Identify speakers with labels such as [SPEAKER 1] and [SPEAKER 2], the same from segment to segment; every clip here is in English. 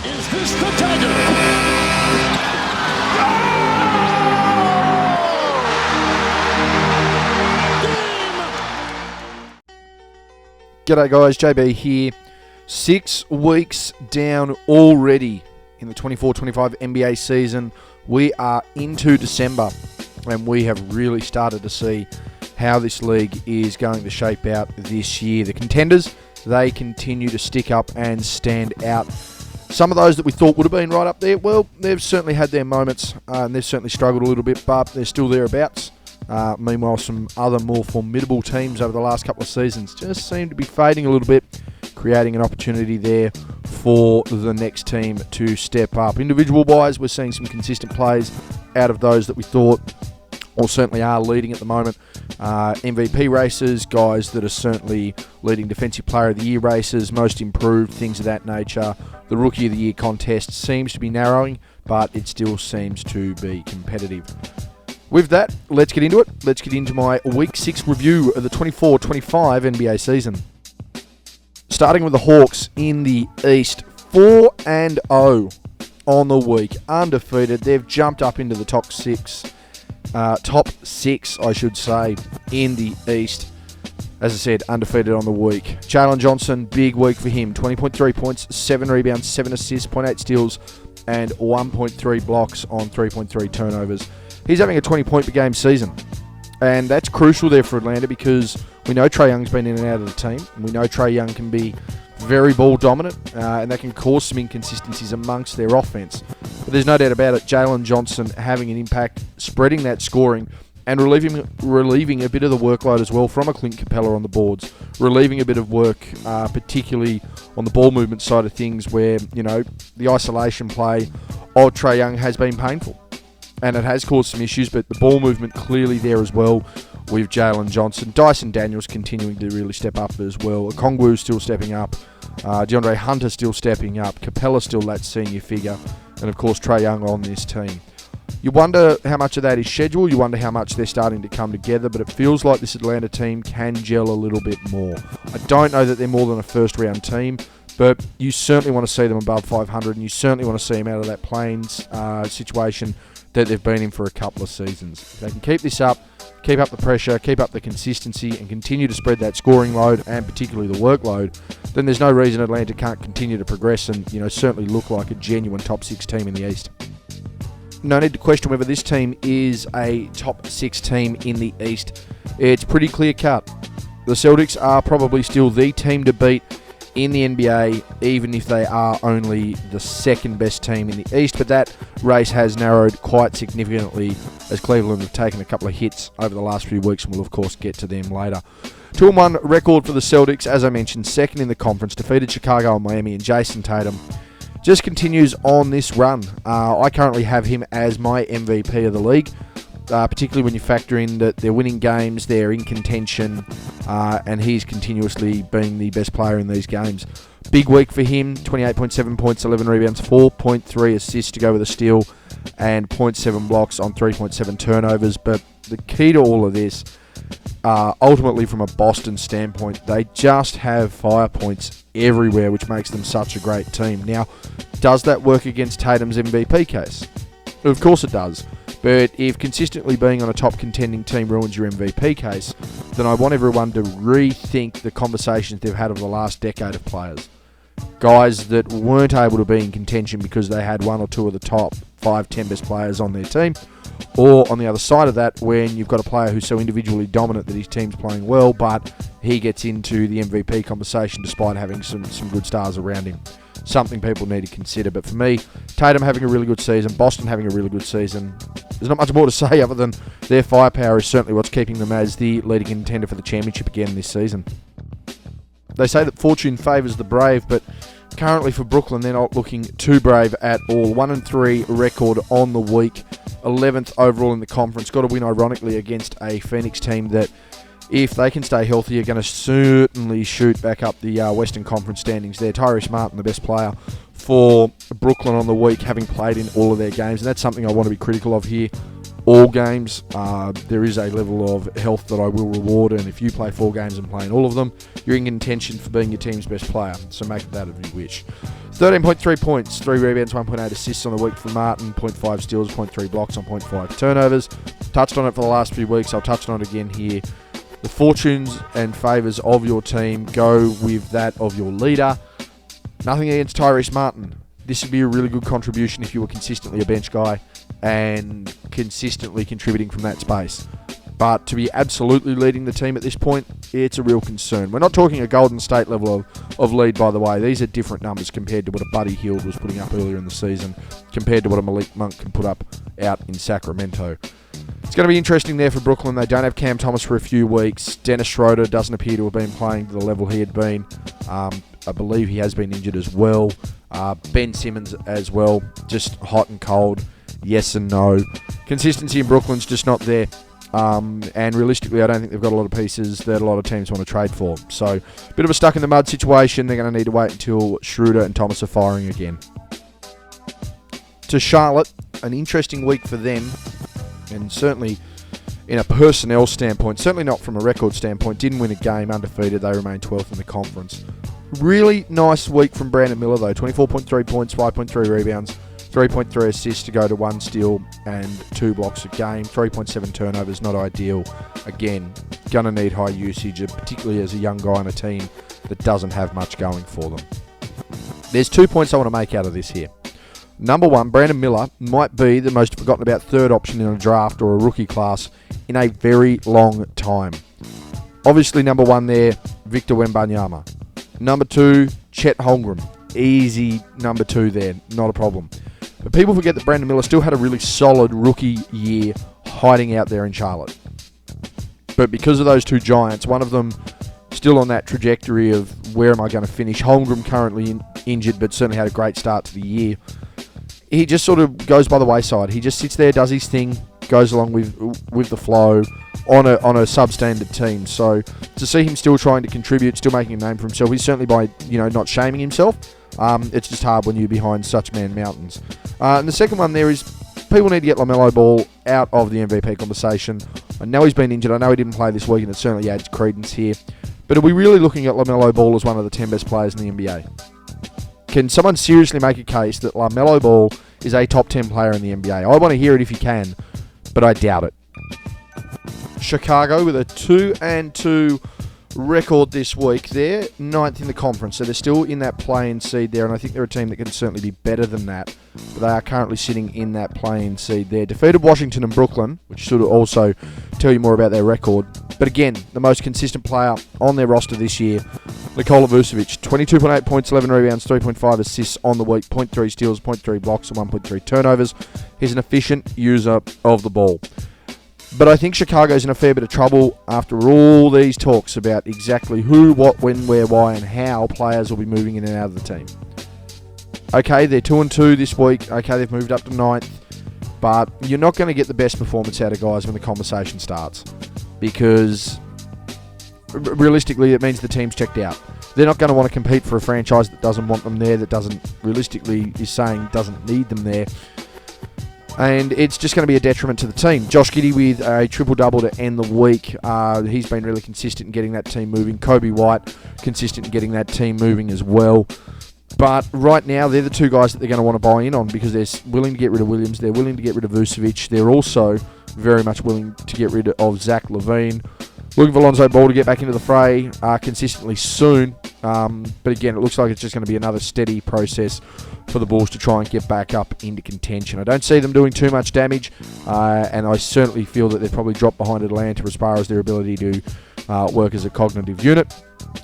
[SPEAKER 1] Is this the dagger?
[SPEAKER 2] G'day guys, JB here. 6 weeks down already in the 24-25 NBA season. We are into December and we have really started to see how this league is going to shape out this year. The contenders, they continue to stick up and stand out. Some of those that we thought would have been right up there, well, they've certainly had their moments and they've certainly struggled a little bit, but they're still thereabouts. Meanwhile, some other more formidable teams over the last couple of seasons just seem to be fading a little bit, creating an opportunity there for the next team to step up. Individual-wise, we're seeing some consistent plays out of those that we thought, or certainly are leading at the moment. MVP races, guys that are certainly leading Defensive Player of the Year races, most improved, things of that nature. The Rookie of the Year contest seems to be narrowing, but it still seems to be competitive. With that, let's get into it. Let's get into my Week 6 review of the 24-25 NBA season. Starting with the Hawks in the East, 4-0 on the week, undefeated. They've jumped up into the top six, I should say, in the East. As I said, undefeated on the week. Jalen Johnson, big week for him. 20.3 points, 7 rebounds, 7 assists, 0.8 steals, and 1.3 blocks on 3.3 turnovers. He's having a 20-point-per-game season, and that's crucial there for Atlanta because we know Trae Young's been in and out of the team. We know Trae Young can be very ball-dominant, and that can cause some inconsistencies amongst their offense. But there's no doubt about it, Jalen Johnson having an impact, spreading that scoring, and relieving a bit of the workload as well from a Clint Capella on the boards, relieving a bit of work, particularly on the ball movement side of things where, you know, the isolation play of Trae Young has been painful. And it has caused some issues, but the ball movement clearly there as well with Jalen Johnson. Dyson Daniels continuing to really step up as well. Okongwu still stepping up. DeAndre Hunter still stepping up. Capella still that senior figure. And, of course, Trae Young on this team. You wonder how much of that is schedule. You wonder how much they're starting to come together. But it feels like this Atlanta team can gel a little bit more. I don't know that they're more than a first-round team. But you certainly want to see them above 500. And you certainly want to see them out of that Plains situation that they've been in for a couple of seasons. If they can keep this up, keep up the pressure, keep up the consistency, and continue to spread that scoring load and particularly the workload, then there's no reason Atlanta can't continue to progress and, you know, certainly look like a genuine top 6 team in the East. No need to question whether this team is a top 6 team in the East. It's pretty clear cut. The Celtics are probably still the team to beat in the NBA, even if they are only the second best team in the East. But that race has narrowed quite significantly as Cleveland have taken a couple of hits over the last few weeks, and we'll, of course, get to them later. 2-1 record for the Celtics, as I mentioned, second in the conference, defeated Chicago and Miami, and Jason Tatum just continues on this run. I currently have him as my MVP of the league. Particularly when you factor in that they're winning games, they're in contention, and he's continuously being the best player in these games. Big week for him, 28.7 points, 11 rebounds, 4.3 assists to go with a steal, and 0.7 blocks on 3.7 turnovers. But the key to all of this, ultimately from a Boston standpoint, they just have fire points everywhere, which makes them such a great team. Now, does that work against Tatum's MVP case? Of course it does. But if consistently being on a top contending team ruins your MVP case, then I want everyone to rethink the conversations they've had over the last decade of players. Guys that weren't able to be in contention because they had one or two of the top 5-10 best players on their team. Or on the other side of that, when you've got a player who's so individually dominant that his team's playing well, but he gets into the MVP conversation despite having some good stars around him. Something people need to consider. But for me, Tatum having a really good season, Boston having a really good season, there's not much more to say other than their firepower is certainly what's keeping them as the leading contender for the championship again this season. They say that fortune favours the brave, but currently for Brooklyn, they're not looking too brave at all. 1-3 record on the week, 11th overall in the conference. Got to win, ironically, against a Phoenix team that, if they can stay healthy, are going to certainly shoot back up the Western Conference standings there. Tyrese Martin, the best player for Brooklyn on the week, having played in all of their games. And that's something I want to be critical of here. All games, there is a level of health that I will reward. And if you play 4 games and play in all of them, you're in contention for being your team's best player. So make that as you wish. 13.3 points, 3 rebounds, 1.8 assists on the week for Martin, 0.5 steals, 0.3 blocks on 0.5 turnovers. Touched on it for the last few weeks. I'll touch on it again here. The fortunes and favours of your team go with that of your leader. Nothing against Tyrese Martin. This would be a really good contribution if you were consistently a bench guy and consistently contributing from that space. But to be absolutely leading the team at this point, it's a real concern. We're not talking a Golden State level of lead, by the way. These are different numbers compared to what a Buddy Hield was putting up earlier in the season, compared to what a Malik Monk can put up out in Sacramento. It's going to be interesting there for Brooklyn. They don't have Cam Thomas for a few weeks. Dennis Schroeder doesn't appear to have been playing to the level he had been. I believe he has been injured as well. Ben Simmons as well, just hot and cold. Yes and no. Consistency in Brooklyn's just not there. And realistically, I don't think they've got a lot of pieces that a lot of teams want to trade for. So, a bit of a stuck-in-the-mud situation. They're going to need to wait until Schroeder and Thomas are firing again. To Charlotte, an interesting week for them, and certainly in a personnel standpoint, certainly not from a record standpoint. Didn't win a game, undefeated. They remain 12th in the conference. Really nice week from Brandon Miller, though. 24.3 points, 5.3 rebounds, 3.3 assists to go to 1 steal and 2 blocks a game. 3.7 turnovers, not ideal. Again, going to need high usage, particularly as a young guy on a team that doesn't have much going for them. There's 2 points I want to make out of this here. Number one, Brandon Miller might be the most forgotten about third option in a draft or a rookie class in a very long time. Obviously, number one there, Victor Wembanyama. Number two, Chet Holmgren. Easy number two there, not a problem. But people forget that Brandon Miller still had a really solid rookie year hiding out there in Charlotte. But because of those two giants, one of them still on that trajectory of where am I going to finish. Holmgren currently injured, but certainly had a great start to the year. He just sort of goes by the wayside. He just sits there, does his thing, goes along with the flow on a substandard team. So to see him still trying to contribute, still making a name for himself, he's certainly by not shaming himself. It's just hard when you're behind such man mountains. And the second one there is people need to get LaMelo Ball out of the MVP conversation. I know he's been injured. I know he didn't play this week, and it certainly adds credence here. But are we really looking at LaMelo Ball as one of the 10 best players in the NBA? Can someone seriously make a case that LaMelo Ball is a top 10 player in the NBA? I want to hear it if you can, but I doubt it. Chicago with a 2-2 record this week. They're 9th in the conference, so they're still in that play-in seed there, and I think they're a team that can certainly be better than that. But they are currently sitting in that play-in seed there. Defeated Washington and Brooklyn, which should also tell you more about their record. But again, the most consistent player on their roster this year, Nikola Vucevic. 22.8 points, 11 rebounds, 3.5 assists on the week, 0.3 steals, 0.3 blocks, and 1.3 turnovers. He's an efficient user of the ball. But I think Chicago's in a fair bit of trouble after all these talks about exactly who, what, when, where, why, and how players will be moving in and out of the team. Okay, they're 2-2 this week. Okay, they've moved up to 9th. But you're not going to get the best performance out of guys when the conversation starts. Because realistically, it means the team's checked out. They're not going to want to compete for a franchise that doesn't want them there, that doesn't, realistically, is saying doesn't need them there. And it's just going to be a detriment to the team. Josh Giddey with a triple-double to end the week. He's been really consistent in getting that team moving. Kobe White, consistent in getting that team moving as well. But right now, they're the two guys that they're going to want to buy in on because they're willing to get rid of Williams. They're willing to get rid of Vucevic. They're also very much willing to get rid of Zach LaVine. Looking for Lonzo Ball to get back into the fray consistently soon. But again, it looks like it's just going to be another steady process for the Bulls to try and get back up into contention. I don't see them doing too much damage, and I certainly feel that they've probably dropped behind Atlanta as far as their ability to work as a cognitive unit.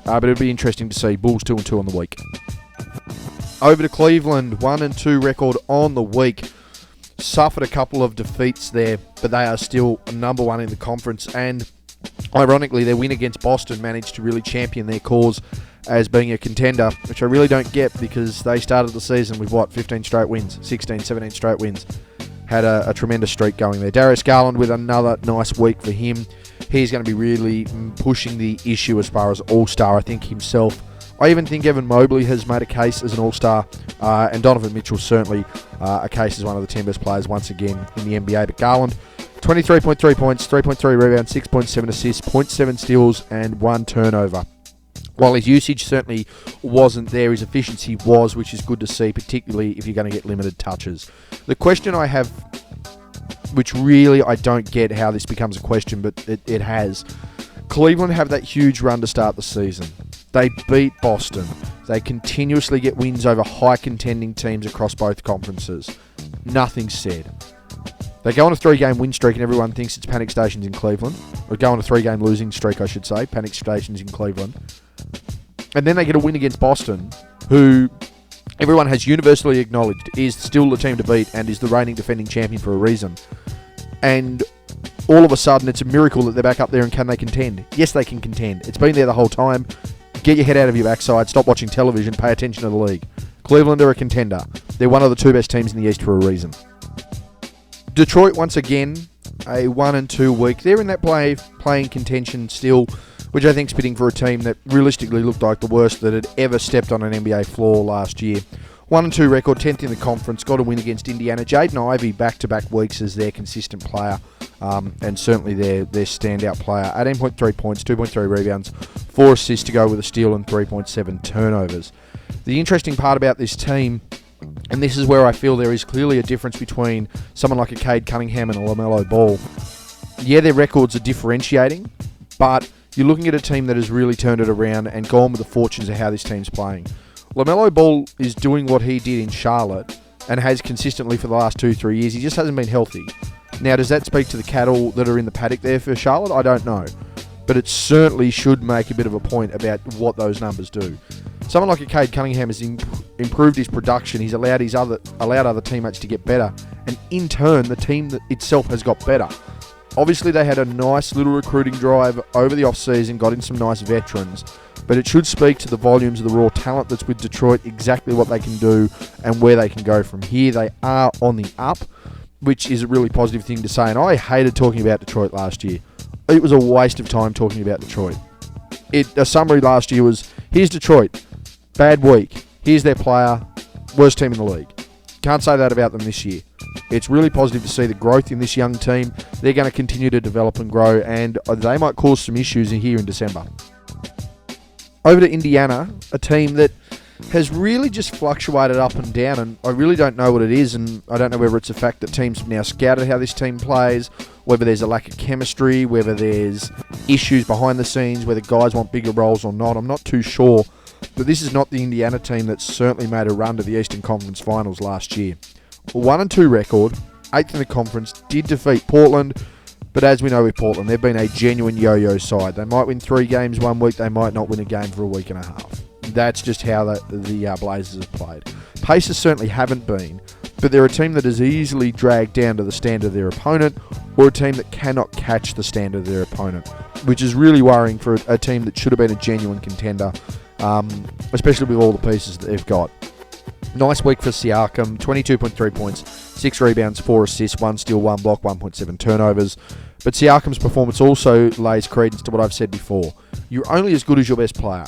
[SPEAKER 2] But it'll be interesting to see. Bulls 2-2 on the week. Over to Cleveland, 1-2 record on the week. Suffered a couple of defeats there, but they are still number one in the conference. And ironically, their win against Boston managed to really champion their cause as being a contender, which I really don't get because they started the season with, 15 straight wins, 16, 17 straight wins. Had a tremendous streak going there. Darius Garland with another nice week for him. He's going to be really pushing the issue as far as All-Star, I think, himself. I even think Evan Mobley has made a case as an All-Star, and Donovan Mitchell certainly a case as one of the 10 best players once again in the NBA. But Garland, 23.3 points, 3.3 rebounds, 6.7 assists, 0.7 steals, and 1 turnover. While his usage certainly wasn't there, his efficiency was, which is good to see, particularly if you're going to get limited touches. The question I have, which really I don't get how this becomes a question, but it has. Cleveland have that huge run to start the season. They beat Boston. They continuously get wins over high contending teams across both conferences. Nothing said. They go on a 3-game win streak and everyone thinks it's panic stations in Cleveland. Or go on a 3-game losing streak, I should say. Panic stations in Cleveland. And then they get a win against Boston, who everyone has universally acknowledged is still the team to beat and is the reigning defending champion for a reason. And all of a sudden, it's a miracle that they're back up there and can they contend? Yes, they can contend. It's been there the whole time. Get your head out of your backside. Stop watching television. Pay attention to the league. Cleveland are a contender. They're one of the 2 best teams in the East for a reason. Detroit, once again, a 1-2 week. They're in that playing contention still, which I think is fitting for a team that realistically looked like the worst that had ever stepped on an NBA floor last year. 1-2 record, 10th in the conference, got a win against Indiana. Jaden Ivey back-to-back weeks as their consistent player, and certainly their standout player. 18.3 points, 2.3 rebounds, 4 assists to go with a steal and 3.7 turnovers. The interesting part about this team, and this is where I feel there is clearly a difference between someone like a Cade Cunningham and a LaMelo Ball. Yeah, their records are differentiating, but you're looking at a team that has really turned it around and gone with the fortunes of how this team's playing. LaMelo Ball is doing what he did in Charlotte and has consistently for the last 2-3 years. He just hasn't been healthy. Now, does that speak to the cattle that are in the paddock there for Charlotte? I don't know. But it certainly should make a bit of a point about what those numbers do. Someone like a Cade Cunningham has improved his production. He's allowed other teammates to get better. And in turn, the team itself has got better. Obviously, they had a nice little recruiting drive over the off-season, got in some nice veterans. But it should speak to the volumes of the raw talent that's with Detroit, exactly what they can do and where they can go from here. They are on the up, which is a really positive thing to say. And I hated talking about Detroit last year. It was a waste of time talking about Detroit. A summary last year was, here's Detroit, bad week. Here's their player, worst team in the league. Can't say that about them this year. It's really positive to see the growth in this young team. They're going to continue to develop and grow, and they might cause some issues here in December. Over to Indiana, a team that has really just fluctuated up and down, and I really don't know what it is, and I don't know whether it's a fact that teams have now scouted how this team plays, whether there's a lack of chemistry, whether there's issues behind the scenes, whether guys want bigger roles or not. I'm not too sure, but this is not the Indiana team that certainly made a run to the Eastern Conference Finals last year. 1-2 record, 8th in the conference, did defeat Portland, but as we know with Portland, they've been a genuine yo-yo side. They might win 3 games one week, they might not win a game for a week and a half. That's just how the Blazers have played. Pacers certainly haven't been, but they're a team that is easily dragged down to the standard of their opponent, or a team that cannot catch the standard of their opponent, which is really worrying for a team that should have been a genuine contender, especially with all the pieces that they've got. Nice week for Siakam, 22.3 points, 6 rebounds, 4 assists, 1 steal, 1 block, 1.7 turnovers. But Siakam's performance also lays credence to what I've said before. You're only as good as your best player.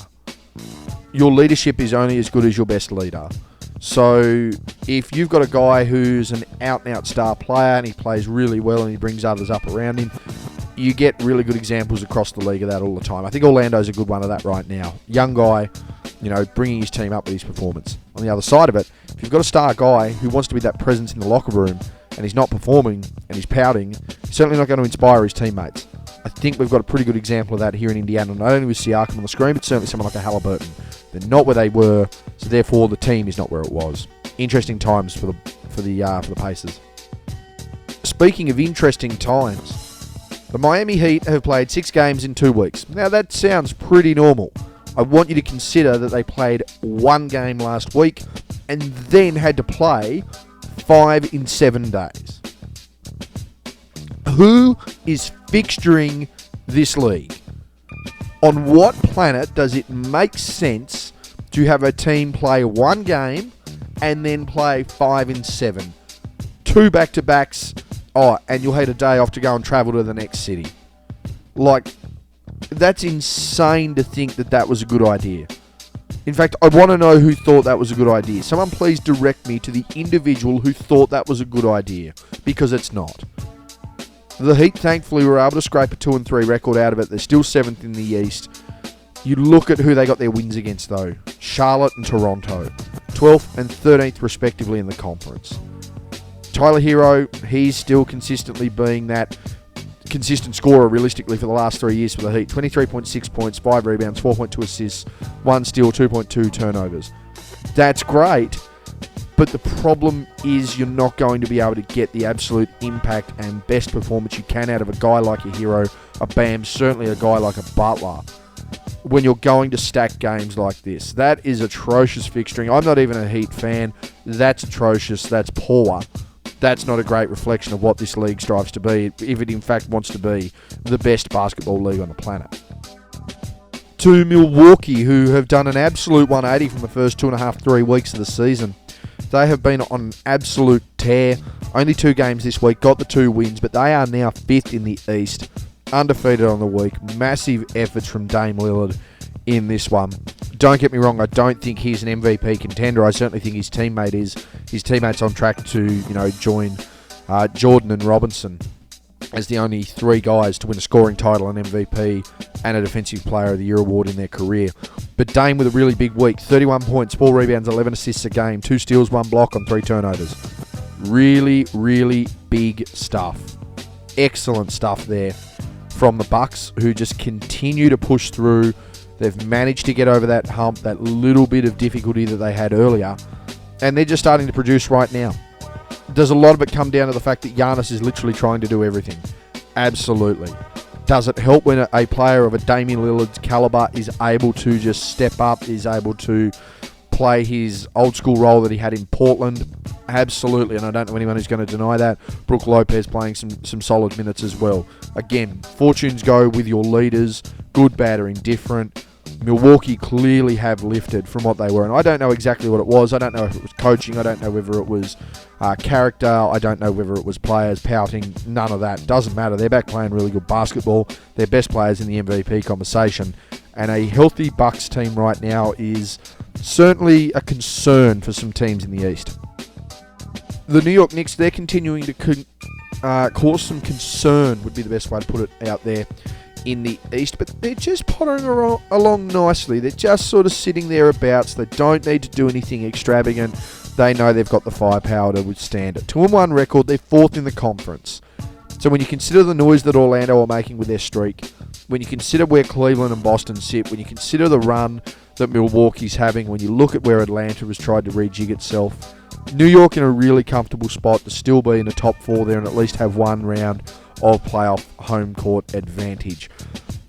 [SPEAKER 2] Your leadership is only as good as your best leader. So if you've got a guy who's an out-and-out star player and he plays really well and he brings others up around him, you get really good examples across the league of that all the time. I think Orlando's a good one of that right now. Young guy, bringing his team up with his performance. On the other side of it, if you've got a star guy who wants to be that presence in the locker room and he's not performing and he's pouting, he's certainly not going to inspire his teammates. I think we've got a pretty good example of that here in Indiana, not only with Siakam on the screen, but certainly someone like a Halliburton. They're not where they were, so therefore the team is not where it was. Interesting times for the Pacers. Speaking of interesting times, the Miami Heat have played 6 games in 2 weeks. Now that sounds pretty normal. I want you to consider that they played 1 game last week and then had to play 5 in 7 days. Who is fixturing this league? On what planet does it make sense to have a team play 1 game and then play 5 in 7? 2 back-to-backs, and you'll have a day off to go and travel to the next city. That's insane to think that was a good idea. In fact, I want to know who thought that was a good idea. Someone please direct me to the individual who thought that was a good idea, because it's not. The Heat, thankfully, were able to scrape a 2-3 record out of it. They're still 7th in the East. You look at who they got their wins against, though. Charlotte and Toronto. 12th and 13th, respectively, in the conference. Tyler Hero, he's still consistently being that consistent scorer, realistically, for the last 3 years for the Heat. 23.6 points, 5 rebounds, 4.2 assists, 1 steal, 2.2 turnovers. That's great, but the problem is you're not going to be able to get the absolute impact and best performance you can out of a guy like a Hero, a Bam, certainly a guy like a Butler, when you're going to stack games like this. That is atrocious fixturing. I'm not even a Heat fan. That's atrocious. That's poor. That's not a great reflection of what this league strives to be, if it in fact wants to be the best basketball league on the planet. To Milwaukee, who have done an absolute 180 from the first 2.5-3 weeks of the season. They have been on an absolute tear. Only 2 games this week, got the 2 wins, but they are now 5th in the East. Undefeated on the week. Massive efforts from Dame Lillard in this one. Don't get me wrong, I don't think he's an MVP contender. I certainly think his teammate is. His teammate's on track to, join Jordan and Robinson as the only 3 guys to win a scoring title, an MVP, and a Defensive Player of the Year award in their career. But Dame with a really big week. 31 points, 4 rebounds, 11 assists a game, 2 steals, 1 block on 3 turnovers. Really, really big stuff. Excellent stuff there from the Bucks, who just continue to push through. They've managed to get over that hump, that little bit of difficulty that they had earlier, and they're just starting to produce right now. Does a lot of it come down to the fact that Giannis is literally trying to do everything? Absolutely. Does it help when a player of a Damian Lillard's caliber is able to just step up, is able to play his old school role that he had in Portland? Absolutely, and I don't know anyone who's going to deny that. Brook Lopez playing some solid minutes as well. Again, fortunes go with your leaders, good, bad, or indifferent. Milwaukee clearly have lifted from what they were, and I don't know exactly what it was. I don't know if it was coaching. I don't know whether it was character. I don't know whether it was players pouting. None of that. Doesn't matter. They're back playing really good basketball. They're best players in the MVP conversation, and a healthy Bucks team right now is certainly a concern for some teams in the East. The New York Knicks, they're continuing to cause some concern, would be the best way to put it out there in the East, but they're just pottering along nicely. They're just sort of sitting thereabouts. They don't need to do anything extravagant. They know they've got the firepower to withstand it. 2-1 record, they're 4th in the conference. So when you consider the noise that Orlando are making with their streak, when you consider where Cleveland and Boston sit, when you consider the run that Milwaukee's having, when you look at where Atlanta has tried to rejig itself, New York in a really comfortable spot to still be in the top 4 there and at least have one round of playoff home court advantage.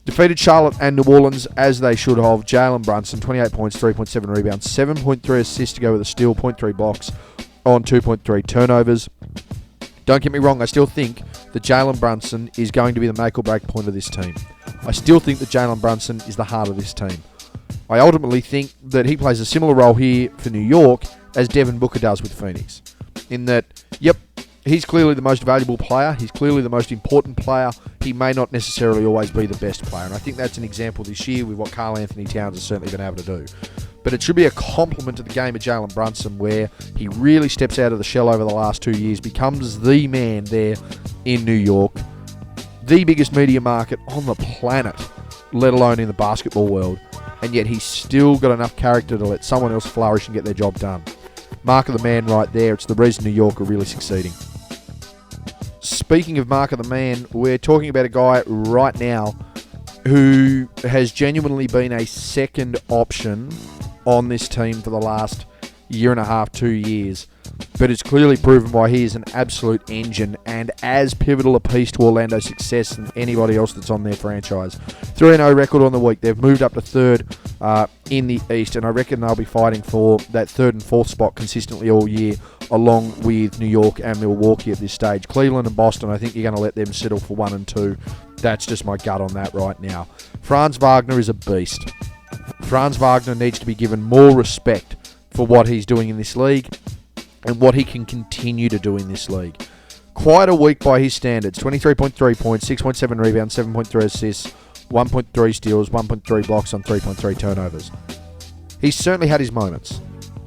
[SPEAKER 2] Defeated Charlotte and New Orleans as they should have. Jalen Brunson, 28 points, 3.7 rebounds, 7.3 assists to go with a steal, 0.3 blocks on 2.3 turnovers. Don't get me wrong, I still think that Jalen Brunson is going to be the make or break point of this team. I still think that Jalen Brunson is the heart of this team. I ultimately think that he plays a similar role here for New York as Devin Booker does with Phoenix. In that, yep, he's clearly the most valuable player. He's clearly the most important player. He may not necessarily always be the best player. And I think that's an example this year with what Karl Anthony Towns has certainly been able to do. But it should be a compliment to the game of Jalen Brunson, where he really steps out of the shell over the last 2 years, becomes the man there in New York, the biggest media market on the planet, let alone in the basketball world. And yet he's still got enough character to let someone else flourish and get their job done. Mark of the man right there. It's the reason New York are really succeeding. Speaking of Mark of the man, we're talking about a guy right now who has genuinely been a second option on this team for the last year and a half, 2 years. But it's clearly proven why he is an absolute engine and as pivotal a piece to Orlando's success than anybody else that's on their franchise. 3-0 record on the week. They've moved up to 3rd in the East, and I reckon they'll be fighting for that 3rd and 4th spot consistently all year, along with New York and Milwaukee at this stage. Cleveland and Boston, I think you're going to let them settle for 1 and 2. That's just my gut on that right now. Franz Wagner is a beast. Franz Wagner needs to be given more respect for what he's doing in this league and what he can continue to do in this league. Quite a week by his standards. 23.3 points, 6.7 rebounds, 7.3 assists, 1.3 steals, 1.3 blocks on 3.3 turnovers. He's certainly had his moments.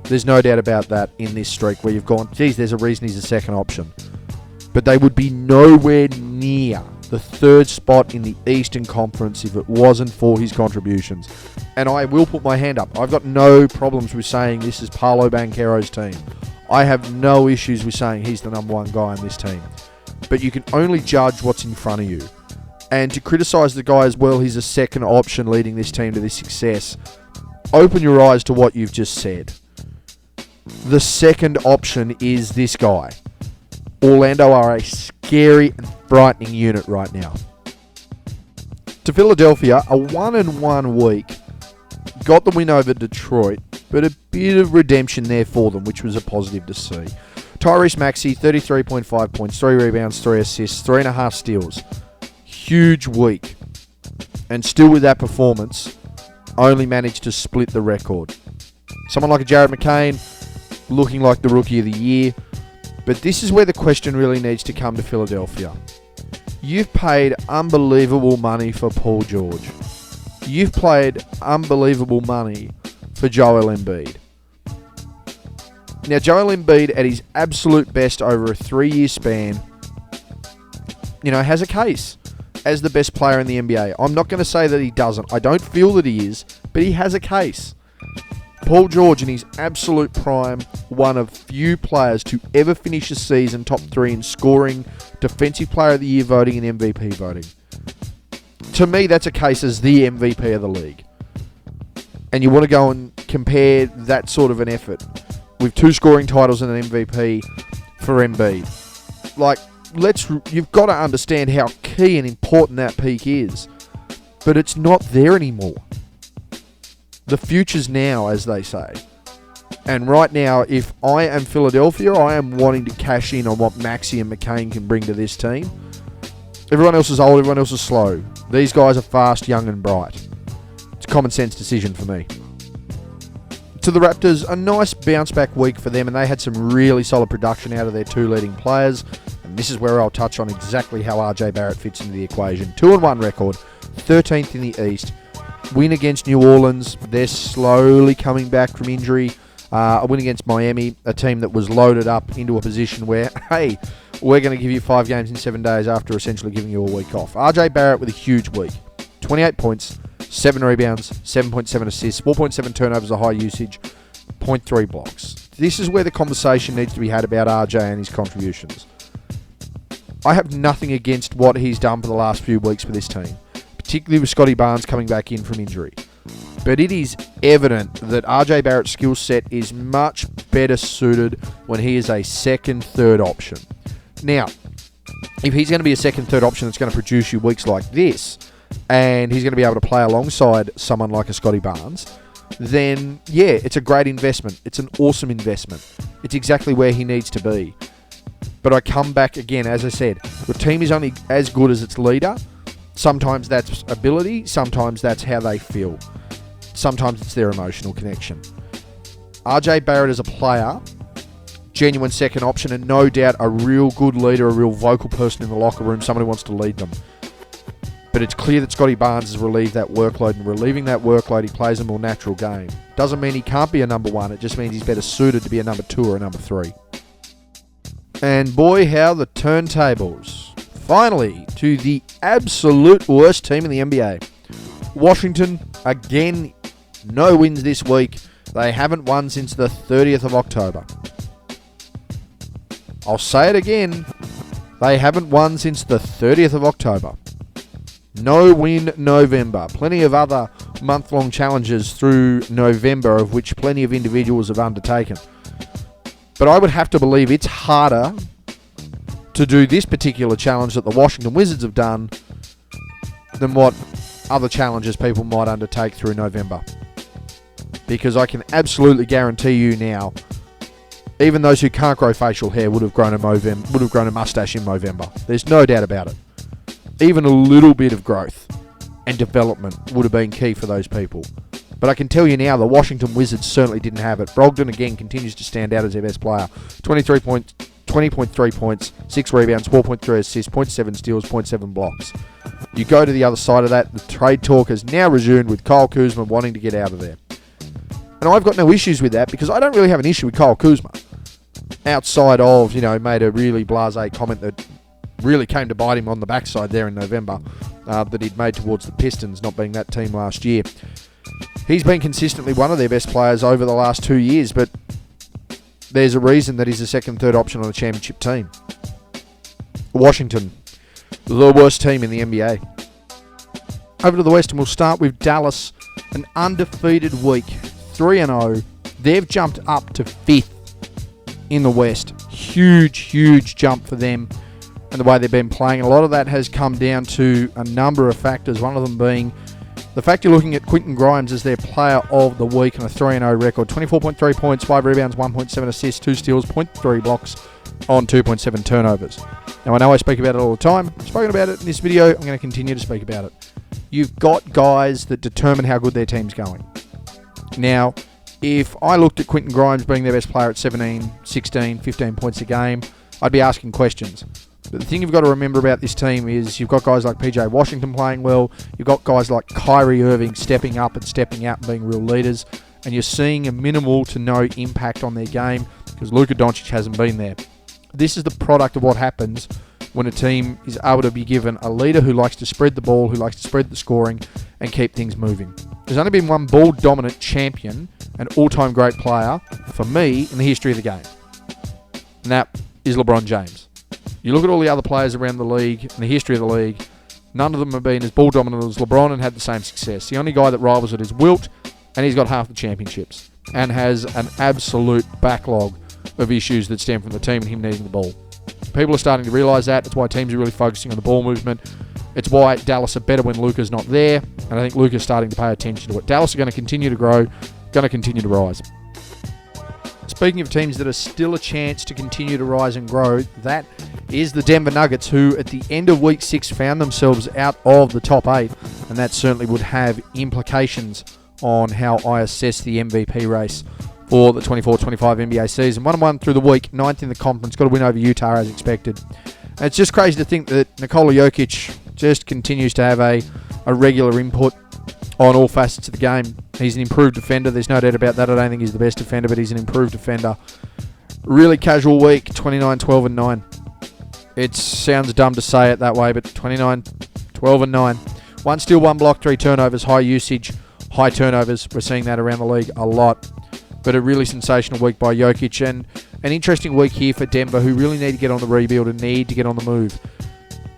[SPEAKER 2] There's no doubt about that in this streak where you've gone, geez, there's a reason he's a second option. But they would be nowhere near the third spot in the Eastern Conference if it wasn't for his contributions. And I will put my hand up. I've got no problems with saying this is Paolo Banchero's team. I have no issues with saying he's the number one guy in this team. But you can only judge what's in front of you. And to criticise the guy as well, he's a second option leading this team to this success. Open your eyes to what you've just said. The second option is this guy. Orlando are a scary and frightening unit right now. To Philadelphia, a 1-1 week. Got the win over Detroit, but a bit of redemption there for them, which was a positive to see. Tyrese Maxey, 33.5 points, 3 rebounds, 3 assists, 3.5 steals. Huge week. And still with that performance, only managed to split the record. Someone like a Jared McCain, looking like the Rookie of the Year. But this is where the question really needs to come to Philadelphia. You've paid unbelievable money for Paul George. You've paid unbelievable money for Joel Embiid. Now, Joel Embiid, at his absolute best over a 3-year span, has a case as the best player in the NBA. I'm not going to say that he doesn't. I don't feel that he is, but he has a case. Paul George, in his absolute prime, one of few players to ever finish a season top 3 in scoring, Defensive Player of the Year voting, and MVP voting. To me, that's a case as the MVP of the league. And you want to go and compare that sort of an effort with 2 scoring titles and an MVP for Embiid. You've got to understand how key and important that peak is. But it's not there anymore. The future's now, as they say. And right now, if I am Philadelphia, I am wanting to cash in on what Maxey and McCain can bring to this team. Everyone else is old, everyone else is slow. These guys are fast, young and bright. It's a common sense decision for me. To the Raptors, a nice bounce back week for them, and they had some really solid production out of their 2 leading players. And this is where I'll touch on exactly how RJ Barrett fits into the equation. 2-1 record, 13th in the East. Win against New Orleans. They're slowly coming back from injury. A win against Miami, a team that was loaded up into a position where, hey, we're going to give you 5 games in 7 days after essentially giving you a week off. RJ Barrett with a huge week. 28 points, 7 rebounds, 7.7 assists, 4.7 turnovers, a high usage, 0.3 blocks. This is where the conversation needs to be had about RJ and his contributions. I have nothing against what he's done for the last few weeks for this team, particularly with Scotty Barnes coming back in from injury. But it is evident that RJ Barrett's skill set is much better suited when he is a second, third option. Now, if he's going to be a second, third option that's going to produce you weeks like this, and he's going to be able to play alongside someone like a Scotty Barnes, then yeah, it's a great investment. It's an awesome investment. It's exactly where he needs to be. But I come back again, as I said, the team is only as good as its leader. Sometimes that's ability, sometimes that's how they feel. Sometimes it's their emotional connection. RJ Barrett as a player, genuine second option, and no doubt a real good leader, a real vocal person in the locker room, someone who wants to lead them. But it's clear that Scotty Barnes has relieved that workload, and relieving that workload, he plays a more natural game. Doesn't mean he can't be a number 1, it just means he's better suited to be a number 2 or a number 3. And boy, how the turntables. Finally, to the absolute worst team in the NBA. Washington, again, no wins this week. They haven't won since the 30th of October. I'll say it again. They haven't won since the 30th of October. No win November. Plenty of other month-long challenges through November, of which plenty of individuals have undertaken. But I would have to believe it's harder to do this particular challenge that the Washington Wizards have done than what other challenges people might undertake through November. Because I can absolutely guarantee you now, even those who can't grow facial hair would have grown a mustache in November. There's no doubt about it. Even a little bit of growth and development would have been key for those people. But I can tell you now, the Washington Wizards certainly didn't have it. Brogdon, again, continues to stand out as their best player. 20.3 points, 6 rebounds, 4.3 assists, 0.7 steals, 0.7 blocks. You go to the other side of that, the trade talk has now resumed with Kyle Kuzma wanting to get out of there. And I've got no issues with that because I don't really have an issue with Kyle Kuzma. Outside of, made a really blasé comment that really came to bite him on the backside there in November that he'd made towards the Pistons, not being that team last year. He's been consistently one of their best players over the last 2 years, but there's a reason that he's a second, third option on a championship team. Washington, the worst team in the NBA. Over to the West, and we'll start with Dallas. An undefeated week, 3-0. They've jumped up to 5th in the West. Huge jump for them and the way they've been playing. A lot of that has come down to a number of factors, one of them being the fact you're looking at Quentin Grimes as their player of the week on a 3-0 record. 24.3 points, 5 rebounds, 1.7 assists, 2 steals, 0.3 blocks on 2.7 turnovers. Now, I know I speak about it all the time. I've spoken about it in this video. I'm going to continue to speak about it. You've got guys that determine how good their team's going. Now, if I looked at Quentin Grimes being their best player at 17, 16, 15 points a game, I'd be asking questions. But the thing you've got to remember about this team is you've got guys like PJ Washington playing well. You've got guys like Kyrie Irving stepping up and stepping out and being real leaders. And you're seeing a minimal to no impact on their game because Luka Doncic hasn't been there. This is the product of what happens when a team is able to be given a leader who likes to spread the ball, who likes to spread the scoring and keep things moving. There's only been one ball-dominant champion, an all-time great player, for me, in the history of the game. And that is LeBron James. You look at all the other players around the league, in the history of the league, none of them have been as ball-dominant as LeBron and had the same success. The only guy that rivals it is Wilt, and he's got half the championships and has an absolute backlog of issues that stem from the team and him needing the ball. People are starting to realise that. It's why teams are really focusing on the ball movement. It's why Dallas are better when Luka's not there, and I think Luka's starting to pay attention to it. Dallas are going to continue to grow, going to continue to rise. Speaking of teams that are still a chance to continue to rise and grow, that is the Denver Nuggets, who at the end of Week 6 found themselves out of the top 8, and that certainly would have implications on how I assess the MVP race for the 24-25 NBA season. 1-1 through the week, 9th in the conference, got to win over Utah as expected. And it's just crazy to think that Nikola Jokic just continues to have a regular input on all facets of the game. He's an improved defender, there's no doubt about that. I don't think he's the best defender, but he's an improved defender. Really casual week, 29, 12 and 9. It sounds dumb to say it that way, but 29, 12 and 9. 1 steal, 1 block, 3 turnovers, high usage, high turnovers. We're seeing that around the league a lot. But a really sensational week by Jokic, and an interesting week here for Denver, who really need to get on the rebuild and need to get on the move.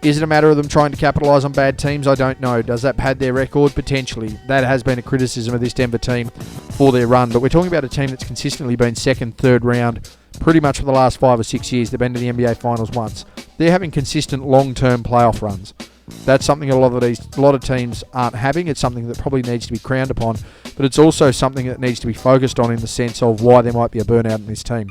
[SPEAKER 2] Is it a matter of them trying to capitalise on bad teams? I don't know. Does that pad their record? Potentially. That has been a criticism of this Denver team for their run. But we're talking about a team that's consistently been second, third round pretty much for the last 5 or 6 years. They've been to the NBA Finals once. They're having consistent long-term playoff runs. That's something a lot of teams aren't having. It's something that probably needs to be crowned upon, but it's also something that needs to be focused on in the sense of why there might be a burnout in this team.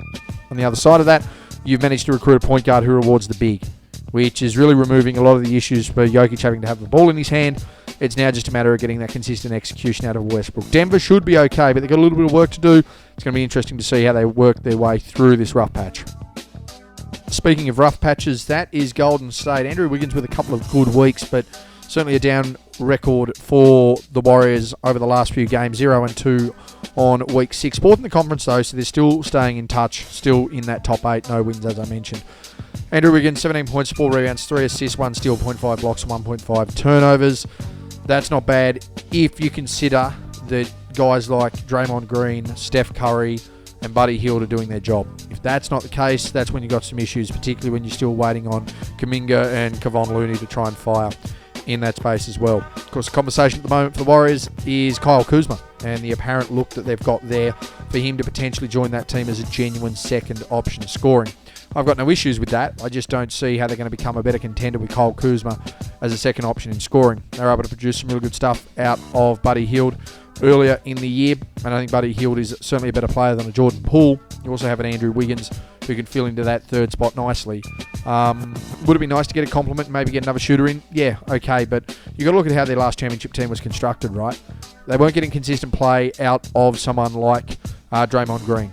[SPEAKER 2] On the other side of that, you've managed to recruit a point guard who rewards the big, which is really removing a lot of the issues for Jokic having to have the ball in his hand. It's now just a matter of getting that consistent execution out of Westbrook. Denver should be okay, but they've got a little bit of work to do. It's going to be interesting to see how they work their way through this rough patch. Speaking of rough patches, that is Golden State. Andrew Wiggins with a couple of good weeks, but certainly a down record for the Warriors over the last few games. 0-2 on Week 6. 4th in the conference, though, so they're still staying in touch, still in that top 8. No wins, as I mentioned. Andrew Wiggins, 17 points, 4 rebounds, 3 assists, 1 steal, 0.5 blocks, 1.5 turnovers. That's not bad if you consider that guys like Draymond Green, Steph Curry, and Buddy Hield are doing their job. If that's not the case, that's when you've got some issues, particularly when you're still waiting on Kuminga and Kevon Looney to try and fire in that space as well. Of course, the conversation at the moment for the Warriors is Kyle Kuzma and the apparent look that they've got there for him to potentially join that team as a genuine second option scoring. I've got no issues with that. I just don't see how they're going to become a better contender with Kyle Kuzma as a second option in scoring. They're able to produce some really good stuff out of Buddy Hield earlier in the year, and I think Buddy Hield is certainly a better player than a Jordan Poole. You also have an Andrew Wiggins who can fill into that third spot nicely. Would it be nice to get a compliment and maybe get another shooter in? Yeah, okay, but you've got to look at how their last championship team was constructed, right? They weren't getting consistent play out of someone like Draymond Green.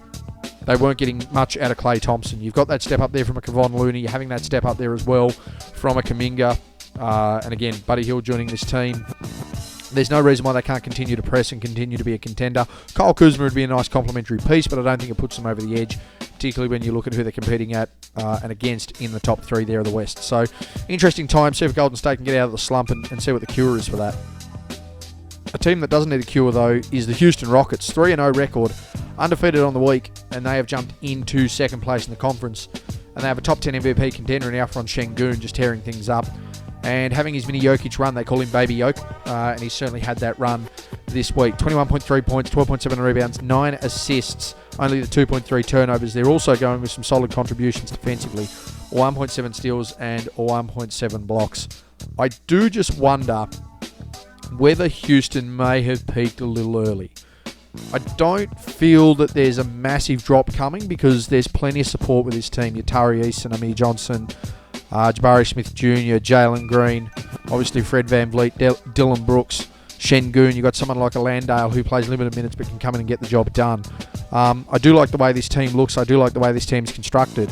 [SPEAKER 2] They weren't getting much out of Klay Thompson. You've got that step up there from a Kevon Looney. You're having that step up there as well from a Kuminga. And again, Buddy Hield joining this team. There's no reason why they can't continue to press and continue to be a contender. Kyle Kuzma would be a nice complementary piece, but I don't think it puts them over the edge particularly when you look at who they're competing at and against in the top 3 there of the West. So, interesting time. See if Golden State can get out of the slump and see what the cure is for that. A team that doesn't need a cure, though, is the Houston Rockets. 3-0 record, undefeated on the week, and they have jumped into second place in the conference. And they have a top 10 MVP contender in Alfred Şengün, just tearing things up. And having his mini Jokic run, they call him Baby Yoke, and he's certainly had that run this week. 21.3 points, 12.7 rebounds, 9 assists, only the 2.3 turnovers. They're also going with some solid contributions defensively, 1.7 steals and 1.7 blocks. I do just wonder whether Houston may have peaked a little early. I don't feel that there's a massive drop coming because there's plenty of support with this team. Tari Eason, Amir Johnson, Jabari Smith Jr., Jalen Green, obviously Fred VanVleet, Dylan Brooks, Şengün. You've got someone like a Landale who plays limited minutes but can come in and get the job done. I do like the way this team looks. I do like the way this team's constructed.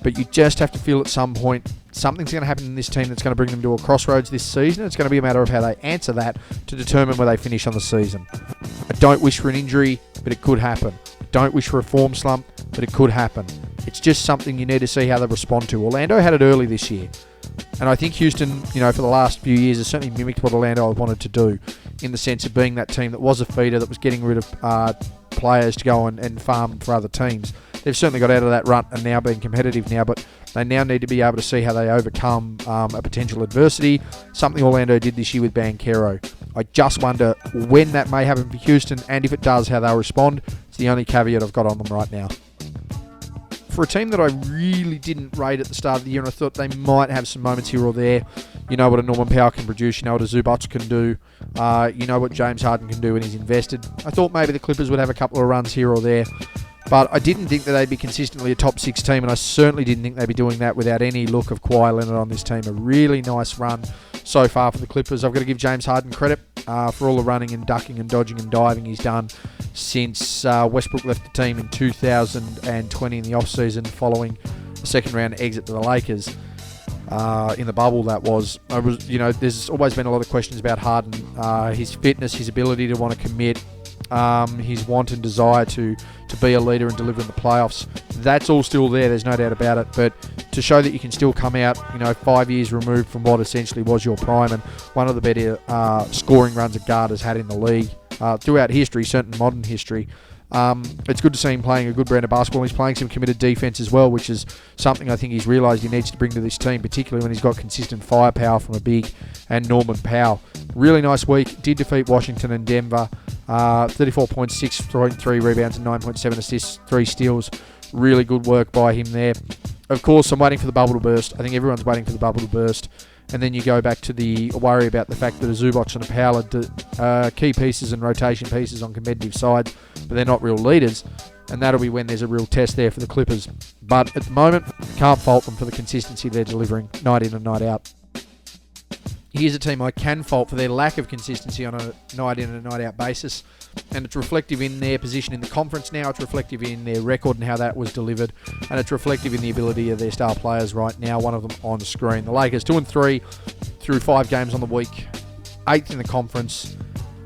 [SPEAKER 2] But you just have to feel at some point something's going to happen in this team that's going to bring them to a crossroads this season. It's going to be a matter of how they answer that to determine where they finish on the season. I don't wish for an injury, but it could happen. I don't wish for a form slump, but it could happen. It's just something you need to see how they respond to. Orlando had it early this year. And I think Houston, for the last few years has certainly mimicked what Orlando wanted to do in the sense of being that team that was a feeder, that was getting rid of players to go and farm for other teams. They've certainly got out of that rut and now being competitive now, but they now need to be able to see how they overcome a potential adversity, something Orlando did this year with Banchero. I just wonder when that may happen for Houston, and if it does, how they'll respond. It's the only caveat I've got on them right now. For a team that I really didn't rate at the start of the year, and I thought they might have some moments here or there. You know what a Norman Powell can produce. You know what a Zubac can do. You know what James Harden can do when he's invested. I thought maybe the Clippers would have a couple of runs here or there. But I didn't think that they'd be consistently a top 6 team, and I certainly didn't think they'd be doing that without any look of Kawhi Leonard on this team. A really nice run so far for the Clippers. I've got to give James Harden credit for all the running and ducking and dodging and diving he's done since Westbrook left the team in 2020 in the off-season following a second-round exit to the Lakers. In the bubble, that was. There's always been a lot of questions about Harden, his fitness, his ability to want to commit, his want and desire to be a leader and deliver in the playoffs. That's all still there, there's no doubt about it. But to show that you can still come out, 5 years removed from what essentially was your prime and one of the better scoring runs a guard has had in the league throughout history, certainly modern history. It's good to see him playing a good brand of basketball. He's playing some committed defense as well, which is something I think he's realised he needs to bring to this team, particularly when he's got consistent firepower from a big and Norman Powell. Really nice week. Did defeat Washington and Denver. 34 points, 6.3 rebounds and 9.7 assists, 3 steals. Really good work by him there. Of course, I'm waiting for the bubble to burst. I think everyone's waiting for the bubble to burst. And then you go back to the worry about the fact that a Zubac and a Powell are key pieces and rotation pieces on competitive sides, but they're not real leaders. And that'll be when there's a real test there for the Clippers. But at the moment, can't fault them for the consistency they're delivering night in and night out. Here's a team I can fault for their lack of consistency on a night in and night out basis. And it's reflective in their position in the conference now. It's reflective in their record and how that was delivered. And it's reflective in the ability of their star players right now, one of them on screen. The Lakers 2-3 through 5 games on the week. 8th in the conference.